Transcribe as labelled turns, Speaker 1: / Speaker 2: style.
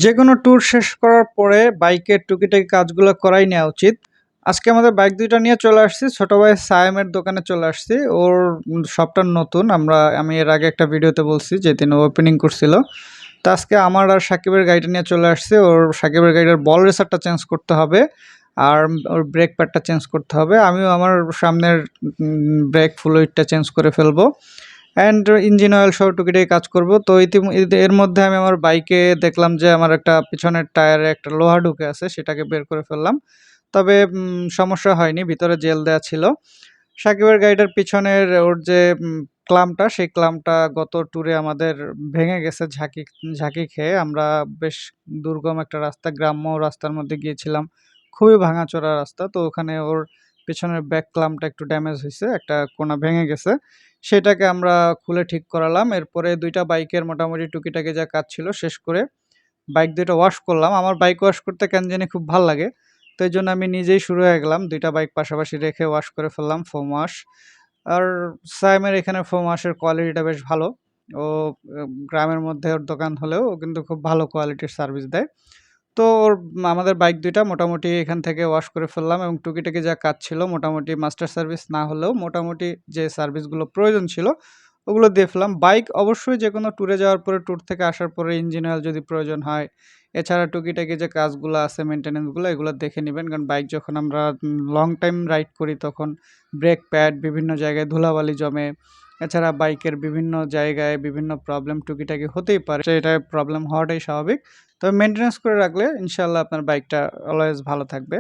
Speaker 1: যেকোনো ট্যুর শেষ করার পরে বাইকের টুকিটাকি কাজগুলো করাই নেওয়া উচিত। আজকে আমাদের বাইক ২ টা নিয়ে চলে আসছি। ছোট ভাই সায়েমের দোকানে চলে আসছি। ওর শপটা নতুন। আমি এর আগে একটা ভিডিওতে বলছি যেদিন ও ওপেনিং করছিল। তো আজকে আমার আর সাকিবের গাড়িটা নিয়ে চলে আসছি। সাকিবের গাড়িটার বল রেসারটা চেঞ্জ করতে হবে। আর ওর ব্রেক প্যাডটা চেঞ্জ করতে হবে। আমিও আমার সামনের ব্রেক ফ্লুইডটা চেঞ্জ করে ফেলবো। অ্যান্ড ইঞ্জিন অয়েল সহ টুকিটাকি কাজ করব। তো এর মধ্যে আমি আমার বাইকে দেখলাম যে আমার একটা পিছনের টায়ারে একটা লোহা ঢুকে আছে, সেটাকে বের করে ফেললাম। তবে সমস্যা হয়নি, ভিতরে জেল দেয়া ছিল। সাকিবের গাড়িটার পিছনের ওর যে ক্লাম্পটা, সেই ক্লাম্পটা গত ট্যুরে আমাদের ভেঙে গেছে ঝাঁকি ঝাঁকি খেয়ে। আমরা বেশ দুর্গম একটা রাস্তা, গ্রাম্য রাস্তার মধ্যে গিয়েছিলাম। খুবই ভাঙাচোরা রাস্তা। তো ওখানে ওর পেছনের ব্যাক ক্লাম্পটা একটু ড্যামেজ হইছে। একটা কোনা ভেঙে গেছে। সেটাকে আমরা খুলে ঠিক করালাম। এরপরে ২ টা বাইকের মোটামুটি টুকিটাকি যা কাজ ছিল শেষ করে বাইক ২ টা ওয়াশ করলাম। আমার বাইক ওয়াশ করতে কেন জানি খুব ভাল লাগে। তো এইজন্য আমি নিজেই শুরু হয়ে গেলাম। ২ টা বাইক পাশাপাশি রেখে ওয়াশ করে ফেললাম ফোম ওয়াশ। আর সায়েমের এখানে ফোম ওয়াশের কোয়ালিটিটা বেশ ভালো। ও গ্রামের মধ্যে ওর দোকান হলেও ও কিন্তু খুব ভালো কোয়ালিটির সার্ভিস দেয়। তো আমাদের বাইক ২ টা মোটামুটি এখান থেকে ওয়াশ করে ফেললাম এবং টুকিটাকি যা কাজ ছিল মোটামুটি মাস্টার সার্ভিস না হলেও মোটামুটি যে সার্ভিসগুলো প্রয়োজন ছিল ওগুলো দিয়ে ফেললাম। বাইক অবশ্যই যেকোনো ট্যুরে যাওয়ার পরে, ট্যুর থেকে আসার পরে ইঞ্জিন অয়েল যদি প্রয়োজন হয়, এছাড়া টুকিটাকি যে কাজগুলো আছে মেইনটেন্যান্স গুলো এগুলো দেখে নিবেন। কারণ বাইক যখন আমরা লং টাইম রাইড করি তখন ব্রেক প্যাড বিভিন্ন জায়গায় ধুলাবালি জমে। এছাড়া বাইকের বিভিন্ন জায়গায় বিভিন্ন প্রবলেম টুকিটাকি হতেই পারে। এটা প্রবলেম হওয়াটাই স্বাভাবিক। তবে মেইনটেন্যান্স করে রাখলে ইনশাআল্লাহ আপনার বাইকটা অলওয়েজ ভালো থাকবে।